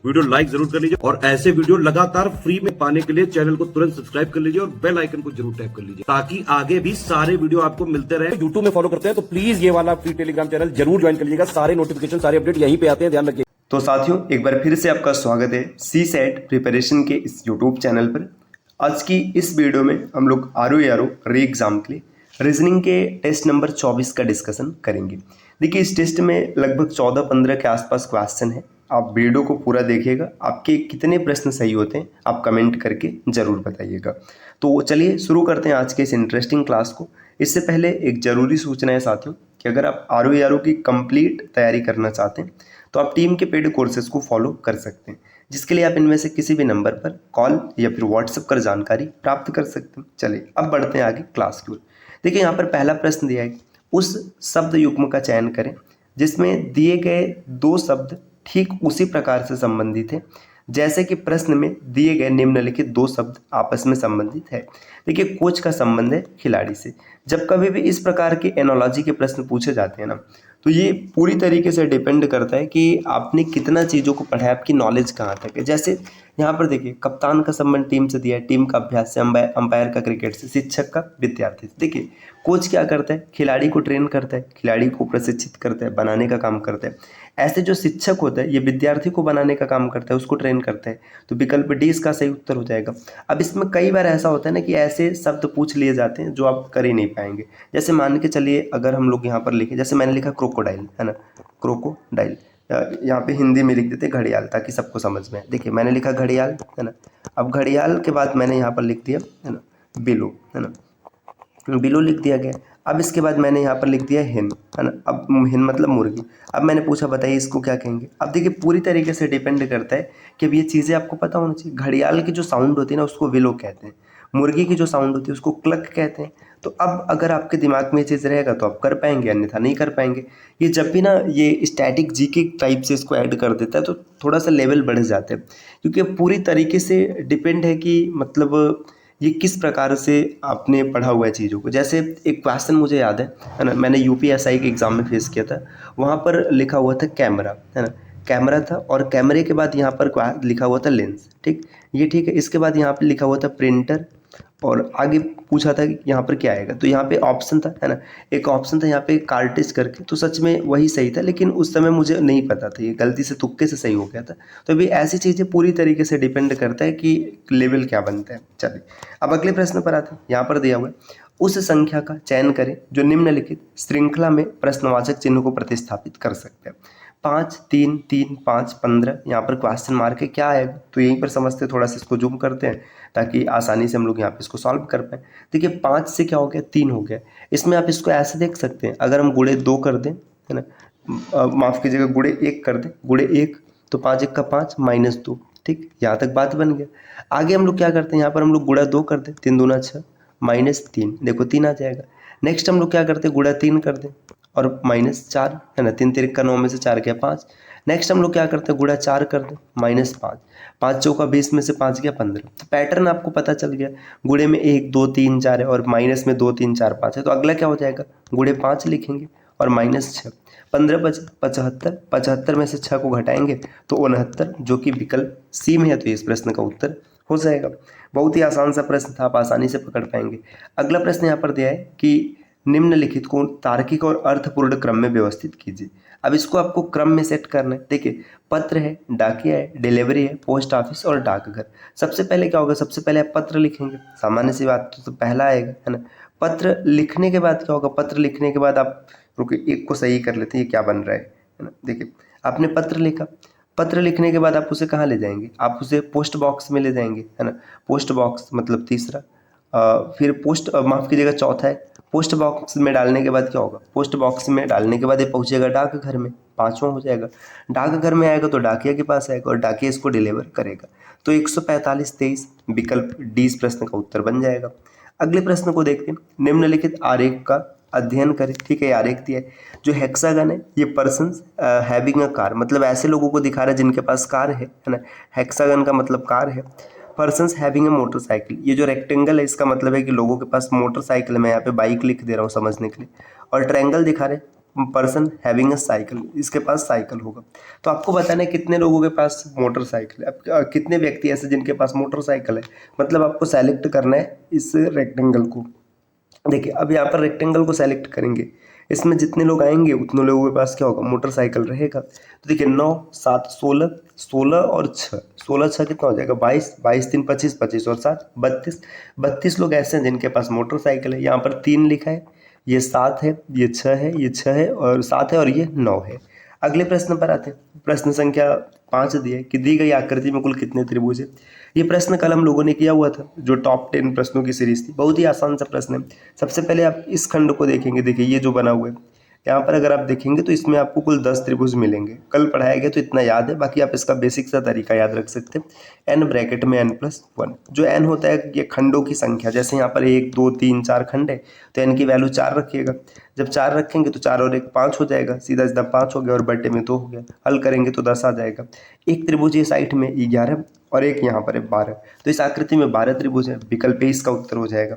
Video like जरूर कर लीजिए और ऐसे वीडियो लगातार फ्री में पाने के लिए चैनल को तुरंत सब्सक्राइब कर लीजिए और बेल आइकन को जरूर टैप कर लीजिए ताकि आगे भी सारे वीडियो आपको मिलते रहे। यूट्यूब में फॉलो करते हैं तो प्लीज ये वाला फ्री टेलीग्राम चैनल जरूर ज्वाइन कर लीजिएगा। सारे नोटिफिकेशन सारे अपडेट यहीं पे आते हैं, ध्यान रखिए। तो साथियों, एक बार फिर से आपका स्वागत है सी सेट प्रिपरेशन के इस यूट्यूब चैनल पर। आज की इस वीडियो में हम लोग आरओ री एग्जाम के लिए रीजनिंग के टेस्ट नंबर 24 का डिस्कशन करेंगे। देखिए, इस टेस्ट में लगभग 14-15 के आसपास क्वेश्चन है। आप वीडियो को पूरा देखिएगा। आपके कितने प्रश्न सही होते हैं आप कमेंट करके ज़रूर बताइएगा। तो चलिए शुरू करते हैं आज के इस इंटरेस्टिंग क्लास को। इससे पहले एक ज़रूरी सूचना है साथियों कि अगर आप आरओ की कंप्लीट तैयारी करना चाहते हैं तो आप टीम के पेड कोर्सेज को फॉलो कर सकते हैं, जिसके लिए आप इनमें से किसी भी नंबर पर कॉल या फिर व्हाट्सएप कर जानकारी प्राप्त कर सकते हैं। चलिए अब बढ़ते हैं आगे क्लास की ओर। देखिए, यहाँ पर पहला प्रश्न दिया है, उस शब्द युग्म का चयन करें जिसमें दिए गए दो शब्द ठीक उसी प्रकार से संबंधित हैं जैसे कि प्रश्न में दिए गए निम्नलिखित दो शब्द आपस में संबंधित है। देखिए, कोच का संबंध है खिलाड़ी से। जब कभी भी इस प्रकार के एनोलॉजी के प्रश्न पूछे जाते हैं ना, तो ये पूरी तरीके से डिपेंड करता है कि आपने कितना चीज़ों को पढ़ा है, आपकी नॉलेज कहाँ तक है। जैसे यहाँ पर देखिए, कप्तान का संबंध टीम से दिया है, टीम का अभ्यास से, अंपायर का क्रिकेट से, शिक्षक का विद्यार्थी से। देखिए, कोच क्या करता है, खिलाड़ी को ट्रेन करता है, खिलाड़ी को प्रशिक्षित करता है, बनाने का काम करता है। ऐसे जो शिक्षक होता है ये विद्यार्थी को बनाने का काम करता है, उसको ट्रेन करता है। तो विकल्प डी इसका सही उत्तर हो जाएगा। अब इसमें कई बार ऐसा होता है ना कि ऐसे शब्द पूछ लिए जाते हैं जो आप कर ही नहीं पाएंगे। जैसे मान के चलिए, अगर हम लोग यहाँ पर लिखें, जैसे मैंने लिखा क्रोकोडाइल, है ना, क्रोकोडाइल, यहाँ पे हिंदी में लिख देते घड़ियाल ताकि सबको समझ में आए। देखिए, मैंने लिखा घड़ियाल, है ना। अब घड़ियाल के बाद मैंने यहाँ पर लिख दिया, है ना, बिलो, है ना, बिलो लिख दिया गया। अब इसके बाद मैंने यहाँ पर लिख दिया हिन, है ना। अब हिन मतलब मुर्गी। अब मैंने पूछा बताइए इसको क्या कहेंगे। अब देखिए, पूरी तरीके से डिपेंड करता है कि अब ये चीज़ें आपको पता होनी चाहिए। घड़ियाल की जो साउंड होती है ना उसको विलो कहते हैं, मुर्गी की जो साउंड होती है उसको क्लक कहते हैं। तो अब अगर आपके दिमाग में ये चीज़ रहेगा तो आप कर पाएंगे, अन्यथा नहीं कर पाएंगे। ये जब भी ना ये स्टैटिक जीके टाइप से इसको ऐड कर देता है तो थोड़ा सा लेवल बढ़ जाता है, क्योंकि पूरी तरीके से डिपेंड है कि मतलब ये किस प्रकार से आपने पढ़ा हुआ है चीज़ों को। जैसे एक क्वेश्चन मुझे याद है ना, मैंने यूपीएसआई के एग्ज़ाम में फेस किया था। वहाँ पर लिखा हुआ था कैमरा, है ना, कैमरा था, और कैमरे के बाद यहाँ पर लिखा हुआ था लेंस। ठीक, ये ठीक है। इसके बाद यहाँ पे लिखा हुआ था प्रिंटर, और आगे पूछा था कि यहाँ पर क्या आएगा। तो यहाँ पे ऑप्शन था, है ना, एक ऑप्शन था यहाँ पे कार्टेज करके। तो सच में वही सही था, लेकिन उस समय मुझे नहीं पता था, ये गलती से तुक्के से सही हो गया था। तो अभी ऐसी चीज़ें पूरी तरीके से डिपेंड करता है कि लेवल क्या बनता है। चलिए अब अगले प्रश्न पर आते हैं। यहाँ पर दिया हुआ है, उस संख्या का चयन करें जो निम्नलिखित श्रृंखला में प्रश्नवाचक चिन्ह को प्रतिस्थापित कर सकते हैं। 5, 3, 3, 5, 15। यहाँ पर क्वेश्चन मार्क है, क्या आएगा तो यहीं पर समझते हैं। थोड़ा सा इसको जूम करते हैं ताकि आसानी से हम लोग यहाँ पे इसको सॉल्व कर पाए। देखिए, 5 से क्या हो गया, 3 हो गया। इसमें आप इसको ऐसे देख सकते हैं, अगर हम गुणे 2 कर दें, है ना, माफ़ कीजिएगा, गुणे 1 कर दें, गुणे 1 तो 5 1 का 5 -2। ठीक, यहाँ तक बात बन गया। आगे हम लोग क्या करते हैं, यहाँ पर हम लोग गुणा 2 कर दें, 3 दूना 6 -3, देखो 3 आ जाएगा। नेक्स्ट हम लोग क्या करते हैं, गुणा 3 कर दें और -4, है ना, 3 3 का 9 में से 4 गया 5। नेक्स्ट हम लोग क्या करते हैं, गुणा 4 कर दें, -5, 5 चौका 20 में से 5 गया 15। तो पैटर्न आपको पता चल गया, गुणे में 1 2 3 4 है और माइनस में 2 3 4 5 है। तो अगला क्या हो जाएगा, गुणे 5 लिखेंगे और -6, 15 बचे 75, 75 में से 6 को घटाएंगे तो 69, जो कि विकल्प सी में है। तो इस प्रश्न का उत्तर हो जाएगा। बहुत ही आसान सा प्रश्न था, आप आसानी से पकड़ पाएंगे। अगला प्रश्न यहाँ पर दिया है कि निम्नलिखित को तार्किक और अर्थपूर्ण क्रम में व्यवस्थित कीजिए। अब इसको आपको क्रम में सेट करना है। देखिए, पत्र है, डाकिया है, डिलीवरी है, पोस्ट ऑफिस और डाकघर। सबसे पहले क्या होगा, सबसे पहले आप पत्र लिखेंगे, सामान्य सी बात, तो पहला आएगा, है ना। पत्र लिखने के बाद क्या होगा, पत्र लिखने के बाद आप रुकिए, एक को सही कर लेते हैं, ये क्या बन रहा है ना। देखिए, आपने पत्र लिखा, पत्र लिखने के बाद आप उसे कहाँ ले जाएंगे, आप उसे पोस्ट बॉक्स में ले जाएंगे, है ना। पोस्ट बॉक्स मतलब तीसरा, फिर पोस्ट माफ़ कीजिएगा चौथा है, पोस्ट बॉक्स में डालने के बाद क्या होगा, पोस्ट बॉक्स में डालने के बाद ये पहुंचेगा डाकघर में, पांचवा हो जाएगा। डाकघर में आएगा तो डाकिया के पास आएगा और डाकिया इसको डिलीवर करेगा। तो 145-23 विकल्प डी इस प्रश्न का उत्तर बन जाएगा। अगले प्रश्न को देखते हैं, निम्नलिखित आरेख का अध्ययन करें। ठीक है, आरेख दिया है, जो हेक्सागन है ये पर्सन्स हैविंग अ कार, मतलब ऐसे लोगों को दिखा रहा है जिनके पास कार है ना। हेक्सागन का मतलब कार है। पर्सन्स हैविंग ए मोटरसाइकिल, ये जो रेक्टेंगल है इसका मतलब है कि लोगों के पास मोटरसाइकिल, मैं यहाँ पे बाइक लिख दे रहा हूँ समझने के लिए। और ट्रायंगल दिखा रहे पर्सन हैविंग अ साइकिल, इसके पास साइकिल होगा। तो आपको बताना है कितने लोगों के पास मोटरसाइकिल है। अब कितने व्यक्ति ऐसे जिनके पास मोटरसाइकिल है, मतलब आपको सेलेक्ट करना है इस रेक्टेंगल को। देखिए अब यहाँ पर रेक्टेंगल को सेलेक्ट करेंगे, इसमें जितने लोग आएंगे उतने लोगों के पास क्या होगा, मोटरसाइकिल रहेगा। तो देखिए 9 7 16, 16 और 6, 16 6 कितना हो जाएगा 22, 22 3 25, 25 और 7 32, 32 लोग ऐसे हैं जिनके पास मोटरसाइकिल है। यहाँ पर 3 लिखा है, ये 7 है, ये 6 है, ये 6 है और 7 है और ये 9 है। अगले प्रश्न पर आते हैं। प्रश्न संख्या 5 दिया है कि दी गई आकृति में कुल कितने त्रिभुज है। ये प्रश्न कल हम लोगों ने किया हुआ था, जो टॉप 10 प्रश्नों की सीरीज थी। बहुत ही आसान सा प्रश्न है। सबसे पहले आप इस खंड को देखेंगे। देखिए ये जो बना हुआ है, यहाँ पर अगर आप देखेंगे तो इसमें आपको कुल 10 त्रिभुज मिलेंगे। कल पढ़ाया गया तो इतना याद है, बाकी आप इसका बेसिक सा तरीका याद रख सकते हैं। n ब्रैकेट में n+1, जो n होता है ये खंडों की संख्या। जैसे यहाँ पर 1 2 3 4 खंड है तो n की वैल्यू 4 रखिएगा। जब 4 रखेंगे तो 4 और 1 5 हो जाएगा, सीधा सीधा 5 हो गया और बटे में 2 हो गया। हल करेंगे तो 10 आ जाएगा। एक त्रिभुज ये साइड में 11 और एक यहाँ पर है 12, तो इस आकृति में 12 त्रिभुज है। विकल्प ए इसका उत्तर हो जाएगा।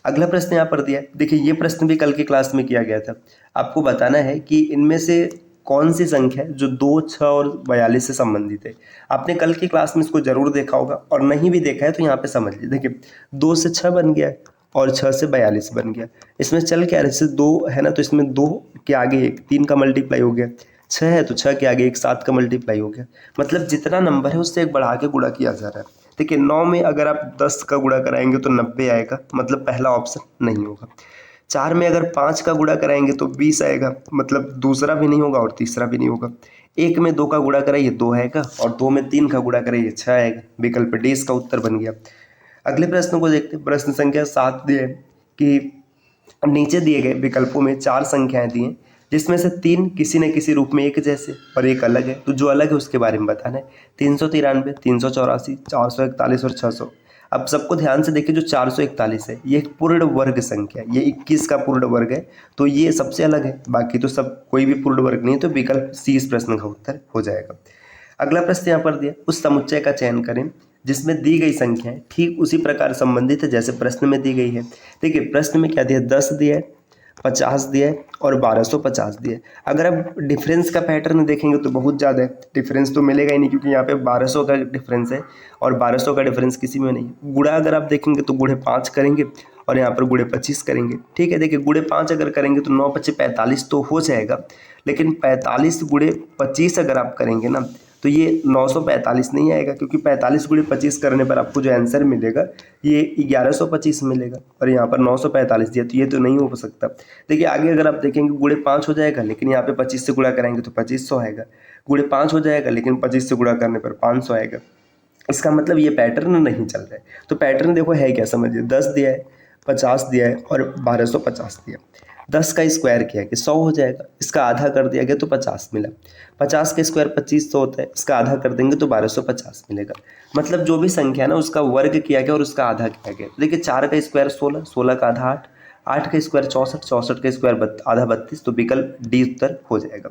अगला प्रश्न यहाँ पर दिया है। देखिए ये प्रश्न भी कल की क्लास में किया गया था। आपको बताना है कि इनमें से कौन सी संख्या है जो 2 6 और 42 से संबंधित है। आपने कल की क्लास में इसको जरूर देखा होगा, और नहीं भी देखा है तो यहाँ पे समझ लीजिए। देखिए 2 से 6 बन गया और 6 से 42 बन गया। इसमें चल क्या रहा है, जैसे 2 है ना, तो इसमें 2 के आगे 1 3 का मल्टीप्लाई हो गया। 6 है तो 6 के आगे 1 7 का मल्टीप्लाई हो गया। मतलब जितना नंबर है उससे एक बढ़ा के गुणा किया जा रहा है। देखिए 9 में अगर आप 10 का गुणा कराएंगे तो 90 आएगा, मतलब पहला ऑप्शन नहीं होगा। 4 में अगर 5 का गुणा कराएंगे तो 20 आएगा, मतलब दूसरा भी नहीं होगा और तीसरा भी नहीं होगा। 1 में 2 का गुणा कराइए 2 आएगा, और 2 में 3 का गुणा कराइए 6 आएगा। विकल्प डी इसका उत्तर बन गया। अगले प्रश्न को देखते हैं। प्रश्न संख्या 7 दिए है कि नीचे दिए गए विकल्पों में 4 संख्याएं दी हैं जिसमें से 3 किसी न किसी रूप में एक जैसे और एक अलग है। तो जो अलग है उसके बारे में बताना है। 393, 384, 441 और 600। अब सबको ध्यान से देखिए, जो 441 है ये एक पूर्ण वर्ग संख्या है, ये 21 का पूर्ण वर्ग है, तो ये सबसे अलग है। बाकी तो सब कोई भी पूर्ण वर्ग नहीं है, तो विकल्प सी इस प्रश्न का उत्तर हो जाएगा। अगला प्रश्न यहाँ पर दिया, उस समुच्चय का चयन करें जिसमें दी गई संख्याएं ठीक उसी प्रकार संबंधित है जैसे प्रश्न में दी गई है। देखिए प्रश्न में क्या दिया, 10 दिया है, 50 दिया है और 1250 दिया है। अगर आप डिफरेंस का पैटर्न देखेंगे तो बहुत ज़्यादा है। डिफरेंस तो मिलेगा ही नहीं, क्योंकि यहाँ पे 1200 का डिफरेंस है और 1200 का डिफरेंस किसी में नहीं है। गुणा अगर आप देखेंगे तो गुणे 5 करेंगे और यहाँ पर गुणे 25 करेंगे। ठीक है, देखिए गुणे 5 अगर करेंगे तो 9 5 45 तो हो जाएगा, लेकिन 45 गुणे 25 अगर आप करेंगे ना तो ये 945 नहीं आएगा, क्योंकि 45 गुणे 25 करने पर आपको जो आंसर मिलेगा ये 1125 मिलेगा, और यहाँ पर 945 दिया, तो ये तो नहीं हो सकता। देखिए आगे अगर आप देखेंगे गुणे 5 हो जाएगा, लेकिन यहाँ पे 25 से गुणा कराएंगे तो 2500 आएगा। गुणे 5 हो जाएगा, लेकिन 25 से गुणा करने पर 500 आएगा। इसका मतलब ये पैटर्न नहीं चल रहा है। तो पैटर्न देखो है क्या, समझिए 10 दिया है, 50 दिया है और 1250 दिया। 10 का स्क्वायर किया कि 100 हो जाएगा, इसका आधा कर दिया गया तो 50 मिला। 50 का स्क्वायर 2500 होता है, इसका आधा कर देंगे तो 1250 मिलेगा। मतलब जो भी संख्या है ना उसका वर्ग किया गया और उसका आधा किया गया। देखिए 4 का स्क्वायर 16, 16 का आधा 8, 8 का स्क्वायर 64, 64 का स्क्वायर आधा 32, तो विकल्प डी उत्तर हो जाएगा।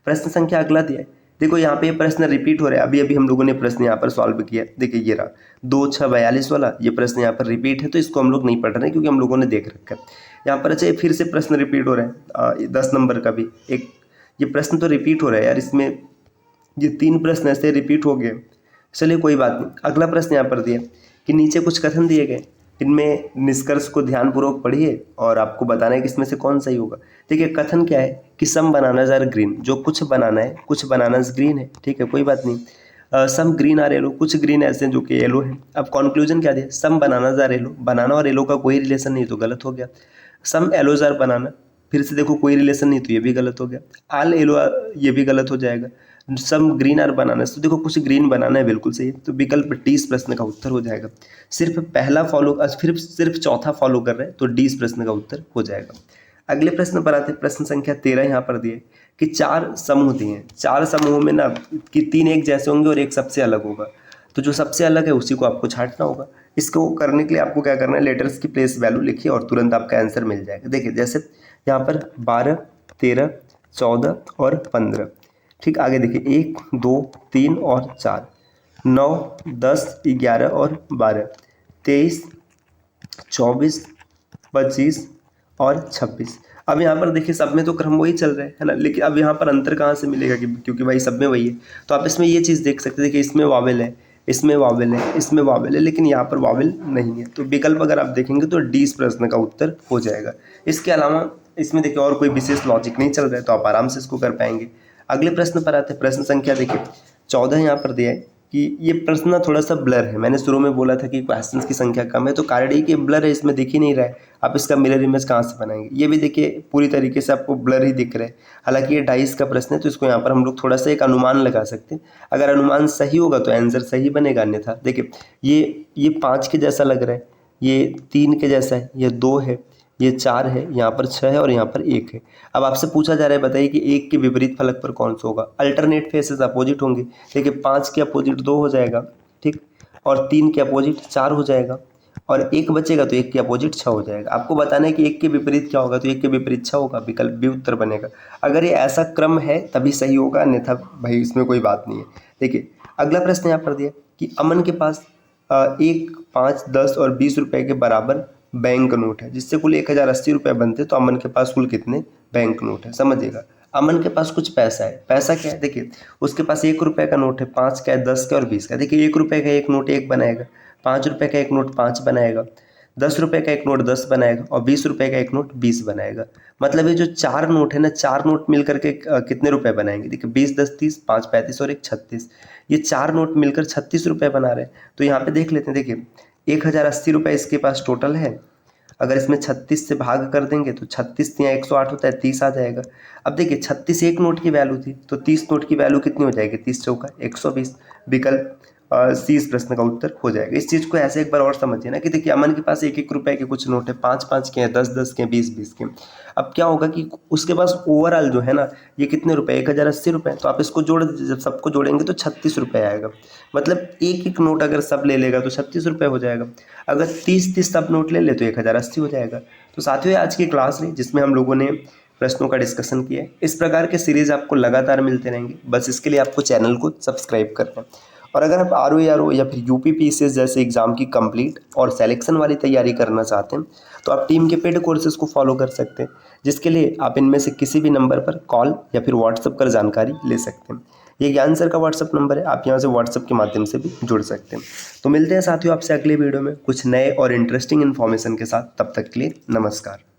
प्रश्न संख्या अगला दिया है। देखो यहाँ पे ये प्रश्न रिपीट हो रहा है, अभी अभी हम लोगों ने प्रश्न यहाँ पर सॉल्व किया। देखिए ये रहा 2 6 42 वाला, ये प्रश्न यहाँ पर रिपीट है, तो इसको हम लोग नहीं पढ़ रहे हैं क्योंकि हम लोगों ने देख रखा है। यहाँ पर अच्छा फिर से प्रश्न रिपीट हो रहा है, 10 नंबर का भी एक ये प्रश्न तो रिपीट हो रहा है यार, इसमें ये 3 प्रश्न ऐसे रिपीट हो गए। चलिए कोई बात नहीं। अगला प्रश्न यहाँ पर दिया कि नीचे कुछ कथन दिए गए, इनमें निष्कर्ष को ध्यानपूर्वक पढ़िए और आपको बताना है कि इसमें से कौन सही होगा। देखिए कथन क्या है कि सम बनानाज आर ग्रीन, जो कुछ बनाना है, कुछ बनानाज ग्रीन है, ठीक है कोई बात नहीं। सम ग्रीन आर येलो, कुछ ग्रीन ऐसे हैं जो कि येलो है। अब कॉन्क्लूजन क्या दिया, सम बनानाज आर येलो, बनाना और येलो का कोई रिलेशन नहीं तो गलत हो गया। सम येलोज आर बनाना, फिर से देखो कोई रिलेशन नहीं तो ये भी गलत हो गया। आल येलो ये भी गलत हो जाएगा। सम ग्रीन आर बनाना, तो देखो कुछ ग्रीन बनाना है, बिल्कुल सही, तो विकल्प डी इस प्रश्न का उत्तर हो जाएगा। सिर्फ पहला फॉलो, फिर सिर्फ चौथा फॉलो कर रहे हैं, तो डी इस प्रश्न का उत्तर हो जाएगा। अगले प्रश्न पर आते हैं। प्रश्न संख्या 13 यहाँ पर दिए कि 4 समूह दिए हैं। 4 समूहों में ना कि 3 एक जैसे होंगे और एक सबसे अलग होगा, तो जो सबसे अलग है उसी को आपको छांटना होगा। इसको करने के लिए आपको क्या करना है, लेटर्स की प्लेस वैल्यू लिखिए और तुरंत आपका आंसर मिल जाएगा। देखिए जैसे यहाँ पर 12 13 14 और 15, ठीक। आगे देखिए 1 2 3 और 4, 9 10 11 और 12, 23 24 25 और 26। अब यहाँ पर देखिए सब में तो क्रम वही चल रहा है ना, लेकिन अब यहाँ पर अंतर कहाँ से मिलेगा क्योंकि भाई सब में वही है। तो आप इसमें ये चीज़ देख सकते हैं, देखिए इसमें वावेल है, इसमें वावेल है, इसमें वावेल है, लेकिन यहाँ पर वावेल नहीं है। तो विकल्प अगर आप देखेंगे तो डी इस प्रश्न का उत्तर हो जाएगा। इसके अलावा इसमें देखिए और कोई विशेष लॉजिक नहीं चल रहा है, तो आप आराम से इसको कर पाएंगे। अगले प्रश्न पर आते हैं। प्रश्न संख्या देखिए 14 यहाँ पर दिया है कि ये प्रश्न ना थोड़ा सा ब्लर है। मैंने शुरू में बोला था कि क्वेश्चंस की संख्या कम है, तो कारण ये कि ब्लर है, इसमें दिख ही नहीं रहा है। आप इसका मिरर इमेज कहाँ से बनाएंगे? ये भी देखिए पूरी तरीके से आपको ब्लर ही दिख रहा है। हालांकि ये 22 का प्रश्न है, तो इसको यहाँ पर हम लोग थोड़ा सा एक अनुमान लगा सकते हैं। अगर अनुमान सही होगा तो आंसर सही बनेगा, अन्यथा देखिए ये 5 के जैसा लग रहा है, ये 3 के जैसा है, ये 2 है, ये 4 है, यहाँ पर 6 है और यहाँ पर 1 है। अब आपसे पूछा जा रहा है बताइए कि 1 के विपरीत फलक पर कौन सा होगा? अल्टरनेट फेसेस अपोजिट होंगे। देखिए 5 के अपोजिट 2 हो जाएगा, ठीक, और 3 के अपोजिट 4 हो जाएगा, और 1 बचेगा तो 1 के अपोजिट 6 हो जाएगा। आपको बताना है कि 1 के विपरीत क्या होगा, तो 1 के विपरीत 6 होगा, विकल्प बी उत्तर बनेगा। अगर ये ऐसा क्रम है तभी सही होगा, अन्यथा भाई इसमें कोई बात नहीं है। देखिए अगला प्रश्न यहाँ पर दिया कि अमन के पास 1, 5, 10 और 20 रुपए के बराबर बैंक नोट है, जिससे कुल 1080 रुपये बनते। तो अमन के पास कुल कितने बैंक नोट है? समझिएगा, अमन के पास कुछ पैसा है। पैसा क्या है? देखिए उसके पास 1 रुपये का नोट है, 5 का है, 10 का और 20 का। देखिए 1 रुपये का एक नोट 1 बनाएगा, 5 रुपये का एक नोट 5 बनाएगा, 10 रुपये का एक नोट 10 बनाएगा और 20 रुपये का एक नोट 20 बनाएगा। मतलब ये जो 4 नोट है ना, 4 नोट मिलकर के कितने रुपए बनाएंगे? देखिए 20, 10, 30, 5, 35 और 1, 36। ये 4 नोट मिलकर 36 रुपये बना रहे हैं। तो यहाँ पे देख लेते हैं, देखिए 1080 रुपये इसके पास टोटल है। अगर इसमें 36 से भाग कर देंगे तो 36 या 108 होता है, 30 आ जाएगा। अब देखिए 36 एक नोट की वैल्यू थी, तो 30 नोट की वैल्यू कितनी हो जाएगी? 30 चौका 120। विकल्प सी इस प्रश्न का उत्तर हो जाएगा। इस चीज़ को ऐसे एक बार और समझिए ना कि देखिए अमन के पास 1-1 रुपए के कुछ नोट है, 5-5 के हैं, 10-10 के, 20-20 के। अब क्या होगा कि उसके पास ओवरऑल जो है ना, ये कितने रुपए? 1080 रुपये। तो आप इसको जोड़ दीजिए, जब सबको जोड़ेंगे तो 36 रुपये आएगा। मतलब 1-1 नोट अगर सब ले लेगा तो 36 रुपये हो जाएगा। अगर 30-30 सब नोट ले ले तो 1080 हो जाएगा। तो साथियों आज की क्लास रही जिसमें हम लोगों ने प्रश्नों का डिस्कशन किया है। इस प्रकार के सीरीज आपको लगातार मिलते रहेंगे, बस इसके लिए आपको चैनल को सब्सक्राइब करना है। और अगर आप RO या फिर UPPCS जैसे एग्जाम की कंप्लीट और सिलेक्शन वाली तैयारी करना चाहते हैं तो आप टीम के पेड कोर्सेज को फॉलो कर सकते हैं, जिसके लिए आप इनमें से किसी भी नंबर पर कॉल या फिर व्हाट्सएप कर जानकारी ले सकते हैं। ये ज्ञान सर का व्हाट्सएप नंबर है, आप यहाँ से व्हाट्सएप के माध्यम से भी जुड़ सकते हैं। तो मिलते हैं साथियों आपसे अगले वीडियो में कुछ नए और इंटरेस्टिंग इन्फॉर्मेशन के साथ। तब तक के लिए नमस्कार।